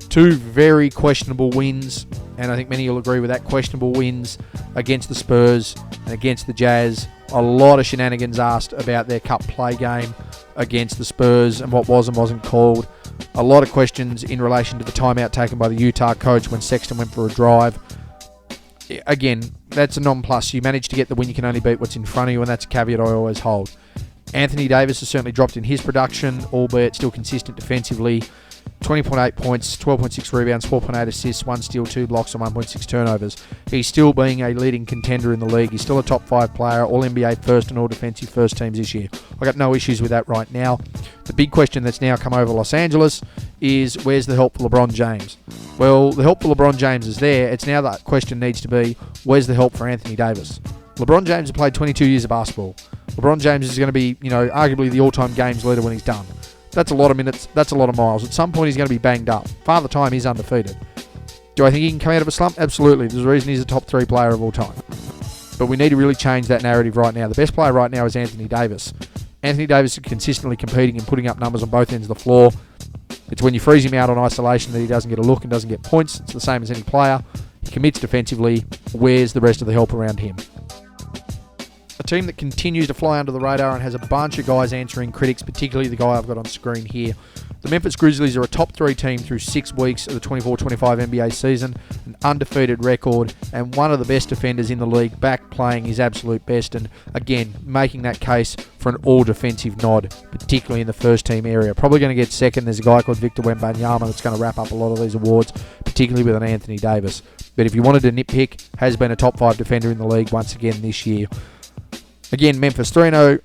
[SPEAKER 2] 2 very questionable wins. And I think many will agree with that. Questionable wins against the Spurs and against the Jazz. A lot of shenanigans asked about their cup play game against the Spurs and what was and wasn't called. A lot of questions in relation to the timeout taken by the Utah coach when Sexton went for a drive. Again, that's a non-plus. You manage to get the win, you can only beat what's in front of you, and that's a caveat I always hold. Anthony Davis has certainly dropped in his production, albeit still consistent defensively. 20.8 points, 12.6 rebounds, 4.8 assists, 1 steal, 2 blocks, and 1.6 turnovers. He's still being a leading contender in the league. He's still a top 5 player, all NBA first and all defensive first teams this year. I got no issues with that right now. The big question that's now come over Los Angeles is, where's the help for LeBron James? Well, the help for LeBron James is there. It's now that question needs to be, where's the help for Anthony Davis? LeBron James has played 22 years of basketball. LeBron James is going to be, arguably the all-time games leader when he's done. That's a lot of minutes. That's a lot of miles. At some point, he's going to be banged up. Father Time, he's undefeated. Do I think he can come out of a slump? Absolutely. There's a reason he's a top 3 player of all time. But we need to really change that narrative right now. The best player right now is Anthony Davis. Anthony Davis is consistently competing and putting up numbers on both ends of the floor. It's when you freeze him out on isolation that he doesn't get a look and doesn't get points. It's the same as any player. He commits defensively. Where's the rest of the help around him? team that continues to fly under the radar and has a bunch of guys answering critics, particularly the guy I've got on screen here. The Memphis Grizzlies are a top 3 team through 6 weeks of the 24-25 NBA season, an undefeated record, and one of the best defenders in the league, back playing his absolute best, and again, making that case for an all-defensive nod, particularly in the first team area. Probably going to get second. There's a guy called Victor Wembanyama that's going to wrap up a lot of these awards, particularly with an Anthony Davis. But if you wanted to nitpick, has been a top 5 defender in the league once again this year. Again, Memphis 3-0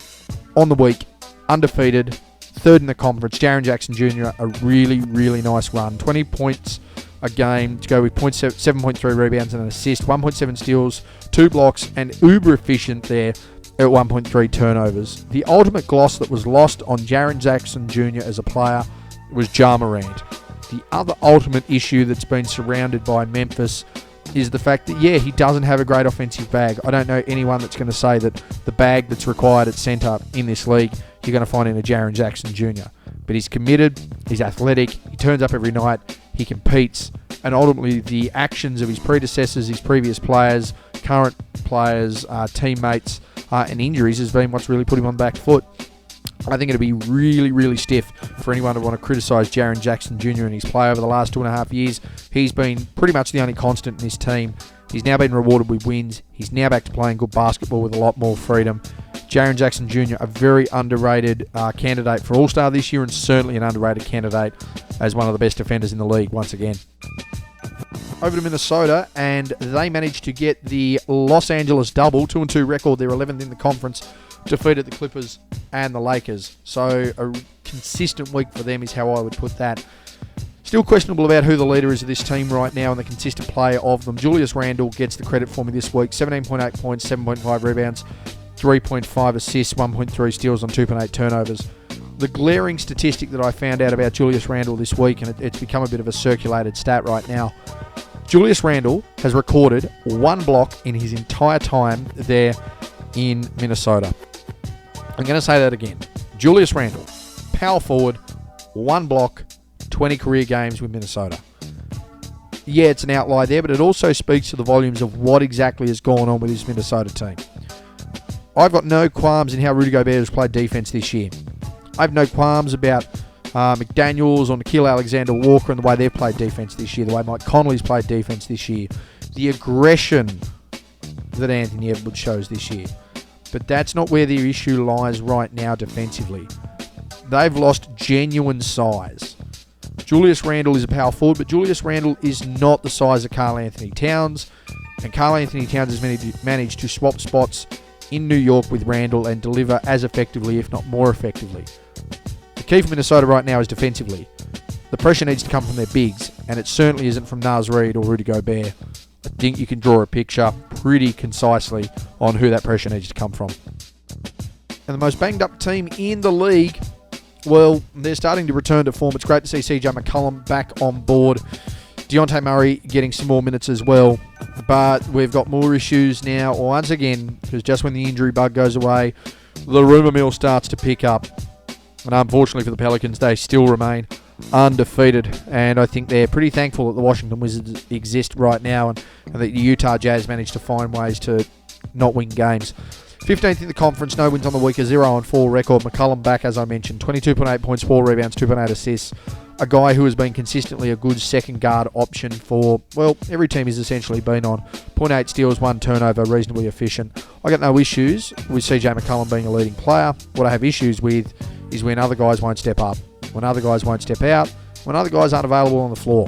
[SPEAKER 2] on the week, undefeated, third in the conference. Jaren Jackson Jr., a really, really nice run. 20 points a game to go with 7.3 rebounds and an assist, 1.7 steals, 2 blocks, and uber efficient there at 1.3 turnovers. The ultimate gloss that was lost on Jaren Jackson Jr. as a player was Ja Morant. The other ultimate issue that's been surrounded by Memphis is the fact that, he doesn't have a great offensive bag. I don't know anyone that's going to say that the bag that's required at centre in this league you're going to find in a Jaren Jackson Jr. But he's committed, he's athletic, he turns up every night, he competes, and ultimately the actions of his predecessors, his previous players, current players, teammates, and injuries has been what's really put him on the back foot. I think it'd be really, really stiff for anyone to want to criticise Jaren Jackson Jr. and his play over the last 2.5 years. He's been pretty much the only constant in this team. He's now been rewarded with wins. He's now back to playing good basketball with a lot more freedom. Jaren Jackson Jr., a very underrated candidate for All-Star this year, and certainly an underrated candidate as one of the best defenders in the league once again. Over to Minnesota, and they managed to get the Los Angeles double, 2-2 record. They're 11th in the conference, defeated the Clippers and the Lakers. So a consistent week for them is how I would put that. Still questionable about who the leader is of this team right now and the consistent play of them. Julius Randle gets the credit for me this week. 17.8 points, 7.5 rebounds, 3.5 assists, 1.3 steals on 2.8 turnovers. The glaring statistic that I found out about Julius Randle this week, and it's become a bit of a circulated stat right now, Julius Randle has recorded 1 block in his entire time there in Minnesota. I'm going to say that again. Julius Randle, power forward, 1 block, 20 career games with Minnesota. Yeah, it's an outlier there, but it also speaks to the volumes of what exactly has gone on with this Minnesota team. I've got no qualms in how Rudy Gobert has played defense this year. I have no qualms about McDaniels or Gilgeous-Alexander Walker and the way they've played defense this year, the way Mike Conley's played defense this year, the aggression that Anthony Edwards shows this year. But that's not where the issue lies right now defensively. They've lost genuine size. Julius Randle is a power forward, but Julius Randle is not the size of Karl Anthony Towns. And Karl Anthony Towns has managed to swap spots in New York with Randle and deliver as effectively, if not more effectively. The key for Minnesota right now is defensively. The pressure needs to come from their bigs, and it certainly isn't from Naz Reid or Rudy Gobert. I think you can draw a picture pretty concisely on who that pressure needs to come from. And the most banged up team in the league, well, they're starting to return to form. It's great to see CJ McCollum back on board. Dejounte Murray getting some more minutes as well. But we've got more issues now, once again, because just when the injury bug goes away, the rumour mill starts to pick up. And unfortunately for the Pelicans, they still remain undefeated. And I think they're pretty thankful that the Washington Wizards exist right now and that the Utah Jazz managed to find ways to not win games. 15th in the conference, no wins on the week, a 0-4 record. McCollum back, as I mentioned, 22.8 points, 4 rebounds, 2.8 assists. A guy who has been consistently a good second guard option for, well, every team he's essentially been on. 0.8 steals, 1 turnover, reasonably efficient. I got no issues with CJ McCollum being a leading player. What I have issues with is when other guys won't step up, when other guys won't step out, when other guys aren't available on the floor.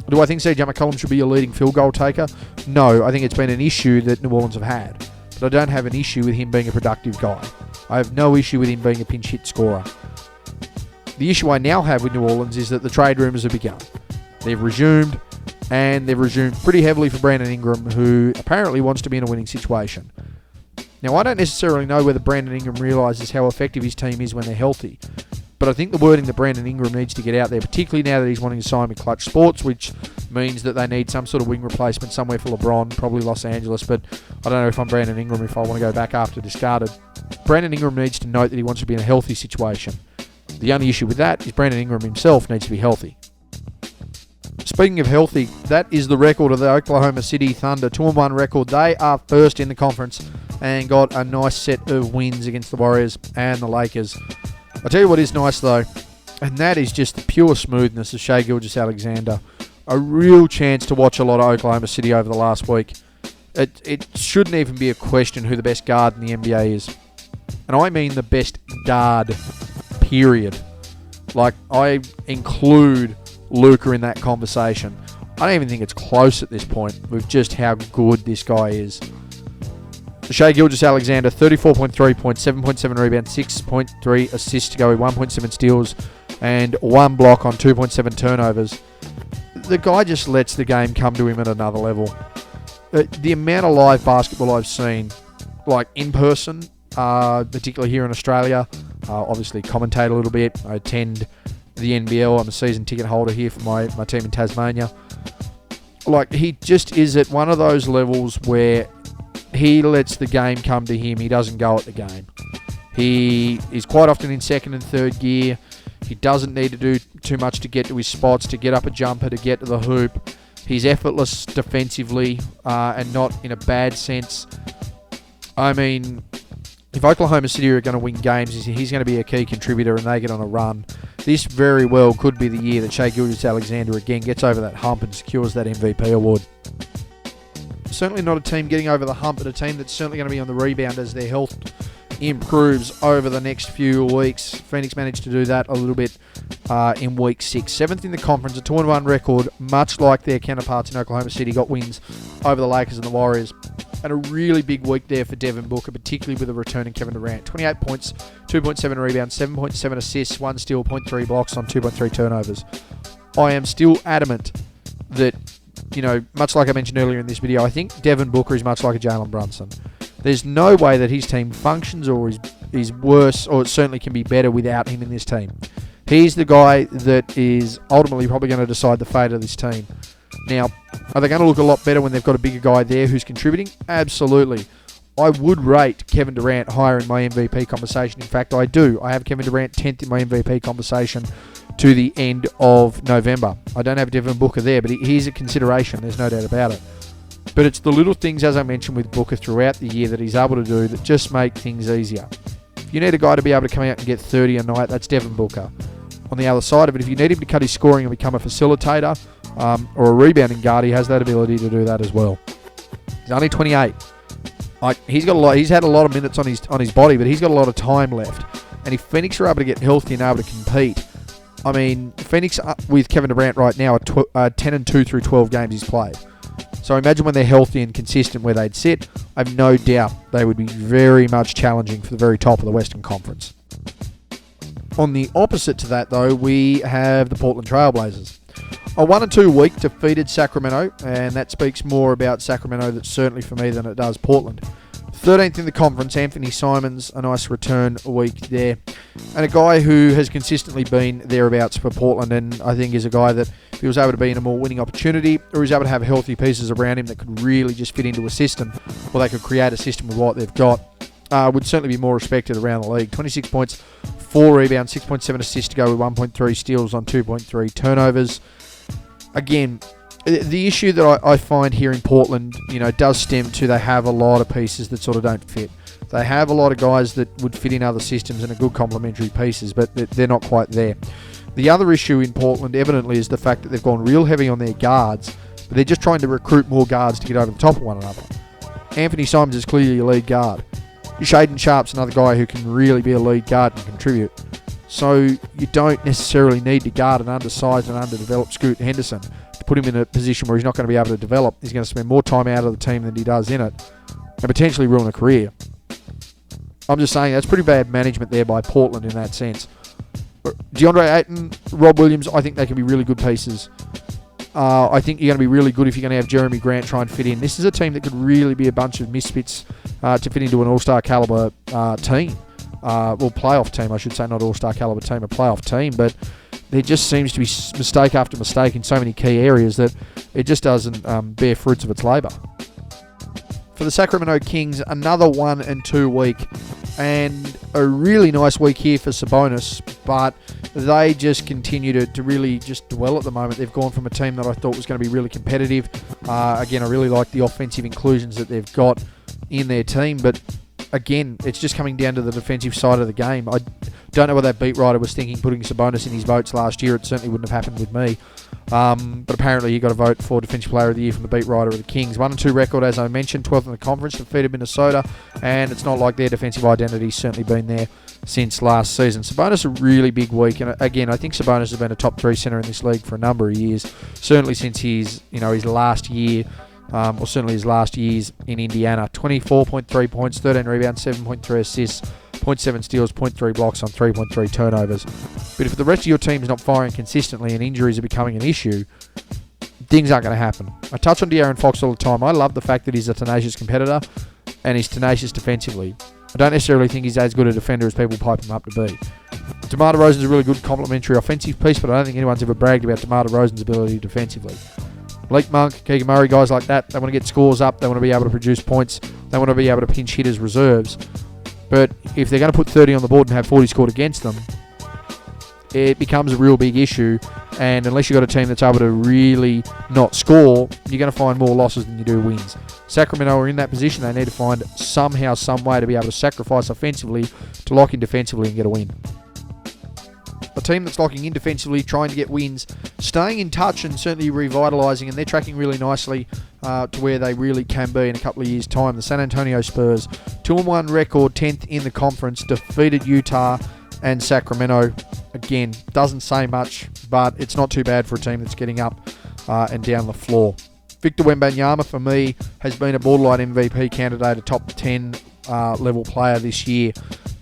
[SPEAKER 2] Do I think CJ McCollum should be a leading field goal taker? No, I think it's been an issue that New Orleans have had. But I don't have an issue with him being a productive guy. I have no issue with him being a pinch hit scorer. The issue I now have with New Orleans is that the trade rumours have begun. They've resumed, and they've resumed pretty heavily for Brandon Ingram, who apparently wants to be in a winning situation. Now, I don't necessarily know whether Brandon Ingram realises how effective his team is when they're healthy, but I think the wording that Brandon Ingram needs to get out there, particularly now that he's wanting to sign with Clutch Sports, which means that they need some sort of wing replacement somewhere for LeBron, probably Los Angeles, but I don't know if I'm Brandon Ingram if I want to go back after discarded. Brandon Ingram needs to note that he wants to be in a healthy situation. The only issue with that is Brandon Ingram himself needs to be healthy. Speaking of healthy, that is the record of the Oklahoma City Thunder. 2-1 record. They are first in the conference and got a nice set of wins against the Warriors and the Lakers. I'll tell you what is nice though, and that is just the pure smoothness of Shai Gilgeous-Alexander. A real chance to watch a lot of Oklahoma City over the last week. It shouldn't even be a question who the best guard in the NBA is. And I mean the best guard, period. Like, I include Luka in that conversation. I don't even think it's close at this point with just how good this guy is. Shai Gilgeous-Alexander, 34.3 points, 7.7 rebounds, 6.3 assists to go with 1.7 steals and 1 block on 2.7 turnovers. The guy just lets the game come to him at another level. The amount of live basketball I've seen, like in person, particularly here in Australia, obviously commentate a little bit. I attend the NBL. I'm a season ticket holder here for my team in Tasmania. Like, he just is at one of those levels where he lets the game come to him. He doesn't go at the game. He is quite often in second and third gear. He doesn't need to do too much to get to his spots, to get up a jumper, to get to the hoop. He's effortless defensively and not in a bad sense. I mean, if Oklahoma City are going to win games, he's going to be a key contributor and they get on a run. This very well could be the year that Shai Gilgeous-Alexander again gets over that hump and secures that MVP award. Certainly not a team getting over the hump, but a team that's certainly going to be on the rebound as their health improves over the next few weeks. Phoenix managed to do that a little bit in week 6. 7th in the conference, a 2-1 record, much like their counterparts in Oklahoma City, got wins over the Lakers and the Warriors. And a really big week there for Devin Booker, particularly with the return of Kevin Durant. 28 points, 2.7 rebounds, 7.7 assists, 1 steal, 0.3 blocks on 2.3 turnovers. I am still adamant that, you know, much like I mentioned earlier in this video, I think Devin Booker is much like a Jalen Brunson. There's no way that his team functions or is worse, or it certainly can be better without him in this team. He's the guy that is ultimately probably going to decide the fate of this team. Now, are they going to look a lot better when they've got a bigger guy there who's contributing? Absolutely. I would rate Kevin Durant higher in my MVP conversation. In fact, I do. I have Kevin Durant 10th in my MVP conversation to the end of November. I don't have Devin Booker there, but he's a consideration. There's no doubt about it. But it's the little things, as I mentioned, with Booker throughout the year that he's able to do that just make things easier. If you need a guy to be able to come out and get 30 a night, that's Devin Booker. On the other side of it, if you need him to cut his scoring and become a facilitator or a rebounding guard, he has that ability to do that as well. He's only 28. He's had a lot of minutes on his body, but he's got a lot of time left. And if Phoenix are able to get healthy and able to compete, I mean, Phoenix with Kevin Durant right now are 10-2 through 12 games he's played. So imagine when they're healthy and consistent where they'd sit. I have no doubt they would be very much challenging for the very top of the Western Conference. On the opposite to that, though, we have the Portland Trail Blazers. A 1-2 week defeated Sacramento, and that speaks more about Sacramento, certainly for me, than it does Portland. 13th in the conference, Anthony Simons, a nice return week there. And a guy who has consistently been thereabouts for Portland, and I think is a guy that if he was able to be in a more winning opportunity, or he's able to have healthy pieces around him that could really just fit into a system, or they could create a system with what they've got, would certainly be more respected around the league. 26 points, 4 rebounds, 6.7 assists to go with 1.3 steals on 2.3 turnovers. Again, the issue that I find here in Portland, does stem to they have a lot of pieces that sort of don't fit. They have a lot of guys that would fit in other systems and are good complementary pieces, but they're not quite there. The other issue in Portland, evidently, is the fact that they've gone real heavy on their guards, but they're just trying to recruit more guards to get over the top of one another. Anthony Simons is clearly a lead guard. Shaden Sharp's another guy who can really be a lead guard and contribute. So you don't necessarily need to guard an undersized and underdeveloped Scoot Henderson to put him in a position where he's not going to be able to develop. He's going to spend more time out of the team than he does in it and potentially ruin a career. I'm just saying that's pretty bad management there by Portland in that sense. DeAndre Ayton, Rob Williams, I think they can be really good pieces. I think you're going to be really good if you're going to have Jeremy Grant try and fit in. This is a team that could really be a bunch of misfits to fit into an all-star caliber team. Playoff team, I should say, not all-star caliber team, a playoff team. But there just seems to be mistake after mistake in so many key areas that it just doesn't bear fruits of its labour. For the Sacramento Kings, another 1-2 week. And a really nice week here for Sabonis, but they just continue to really just dwell at the moment. They've gone from a team that I thought was going to be really competitive. Again, I really like the offensive inclusions that they've got in their team, but again, it's just coming down to the defensive side of the game. I don't know what that beat writer was thinking, putting Sabonis in his votes last year. It certainly wouldn't have happened with me. But apparently he got a vote for Defensive Player of the Year from the beat writer of the Kings. 1-2 record, as I mentioned, 12th in the conference, defeated Minnesota, and it's not like their defensive identity's certainly been there since last season. Sabonis a really big week, and again, I think Sabonis has been a top 3 centre in this league for a number of years, certainly since his last year. Or certainly his last years in Indiana. 24.3 points, 13 rebounds, 7.3 assists, 0.7 steals, 0.3 blocks on 3.3 turnovers. But if the rest of your team's not firing consistently and injuries are becoming an issue, things aren't going to happen. I touch on De'Aaron Fox all the time. I love the fact that he's a tenacious competitor and he's tenacious defensively. I don't necessarily think he's as good a defender as people pipe him up to be. DeMar DeRozan's a really good complementary offensive piece, but I don't think anyone's ever bragged about DeMar DeRozan's ability defensively. Blake Monk, Keegan Murray, guys like that, they want to get scores up, they want to be able to produce points, they want to be able to pinch hitters reserves. But if they're going to put 30 on the board and have 40 scored against them, it becomes a real big issue. And unless you've got a team that's able to really not score, you're going to find more losses than you do wins. Sacramento are in that position. They need to find somehow, some way to be able to sacrifice offensively to lock in defensively and get a win. A team that's locking in defensively, trying to get wins, staying in touch and certainly revitalising, and they're tracking really nicely to where they really can be in a couple of years' time. The San Antonio Spurs, 2-1 record, 10th in the conference, defeated Utah and Sacramento. Again, doesn't say much, but it's not too bad for a team that's getting up and down the floor. Victor Wembanyama, for me, has been a borderline MVP candidate, a top 10 level player this year.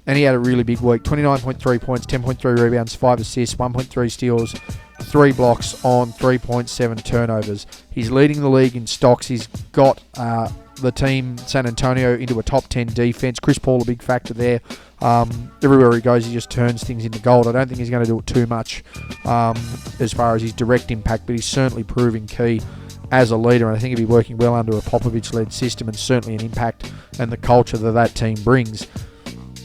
[SPEAKER 2] And he had a really big week. 29.3 points, 10.3 rebounds, 5 assists, 1.3 steals, 3 blocks on 3.7 turnovers. He's leading the league in stocks. He's got the team, San Antonio, into a top 10 defense. Chris Paul, a big factor there. Everywhere he goes, he just turns things into gold. I don't think he's going to do it too much as far as his direct impact, but he's certainly proving key as a leader, and I think he'll be working well under a Popovich-led system, and certainly an impact and the culture that team brings.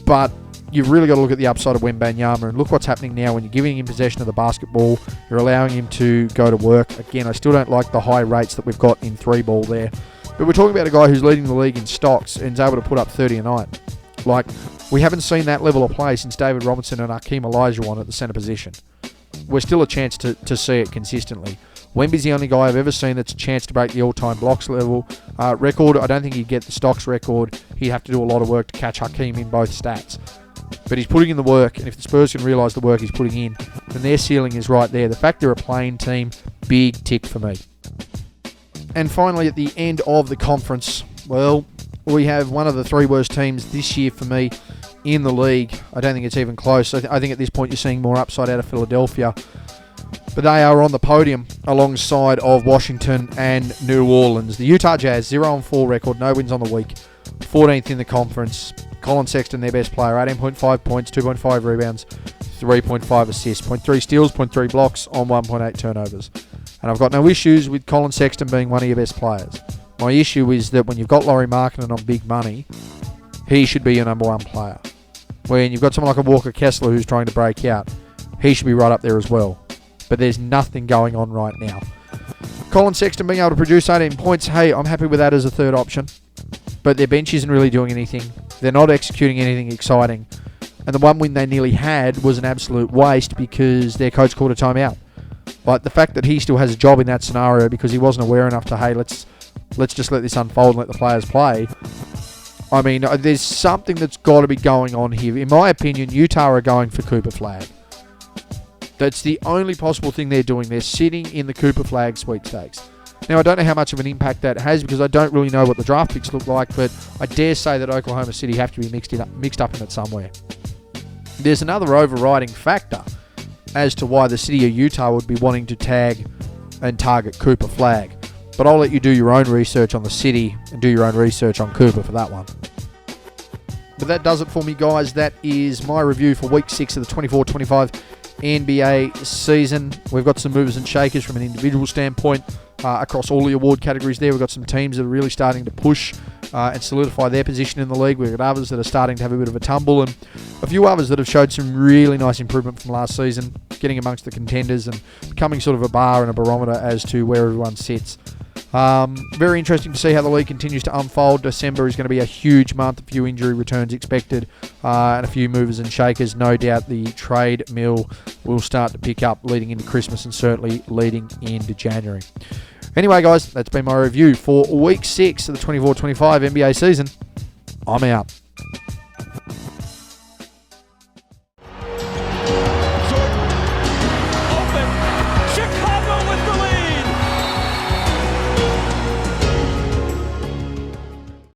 [SPEAKER 2] But you've really got to look at the upside of Wembanyama and look what's happening now when you're giving him possession of the basketball. You're allowing him to go to work. Again, I still don't like the high rates that we've got in 3-ball there. But we're talking about a guy who's leading the league in stocks and is able to put up 30 a night. Like, we haven't seen that level of play since David Robinson and Akeem Olajuwon at the centre position. We're still a chance to see it consistently. Wemby's the only guy I've ever seen that's a chance to break the all-time blocks level record. I don't think he'd get the stocks record. He'd have to do a lot of work to catch Hakeem in both stats. But he's putting in the work, and if the Spurs can realise the work he's putting in, then their ceiling is right there. The fact they're a playing team, big tick for me. And finally, at the end of the conference, well, we have one of the 3 worst teams this year for me in the league. I don't think it's even close. I think at this point you're seeing more upside out of Philadelphia. But they are on the podium alongside of Washington and New Orleans. The Utah Jazz, 0-4 record, no wins on the week, 14th in the conference. Colin Sexton, their best player, 18.5 points, 2.5 rebounds, 3.5 assists, 0.3 steals, 0.3 blocks on 1.8 turnovers. And I've got no issues with Colin Sexton being one of your best players. My issue is that when you've got Lauri Markkanen on big money, he should be your number 1 player. When you've got someone like a Walker Kessler who's trying to break out, he should be right up there as well. But there's nothing going on right now. Colin Sexton being able to produce 18 points, hey, I'm happy with that as a third option. But their bench isn't really doing anything. They're not executing anything exciting. And the one win they nearly had was an absolute waste because their coach called a timeout. Like, the fact that he still has a job in that scenario because he wasn't aware enough to, hey, let's just let this unfold and let the players play. I mean, there's something that's got to be going on here. In my opinion, Utah are going for Cooper Flag. That's the only possible thing they're doing. They're sitting in the Cooper Flag sweepstakes. Now, I don't know how much of an impact that has because I don't really know what the draft picks look like, but I dare say that Oklahoma City have to be mixed up in it somewhere. There's another overriding factor as to why the city of Utah would be wanting to tag and target Cooper Flag. But I'll let you do your own research on the city and do your own research on Cooper for that one. But that does it for me, guys. That is my review for Week 6 of the 24-25 NBA season. We've got some movers and shakers from an individual standpoint across all the award categories there. We've got some teams that are really starting to push and solidify their position in the league. We've got others that are starting to have a bit of a tumble, and a few others that have showed some really nice improvement from last season, getting amongst the contenders and becoming sort of a bar and a barometer as to where everyone sits. Very interesting to see how the league continues to unfold. December is going to be a huge month, a few injury returns expected, and a few movers and shakers. No doubt the trade mill will start to pick up leading into Christmas and certainly leading into January. Anyway, guys, that's been my review for Week 6 of the 24-25 NBA season. I'm out.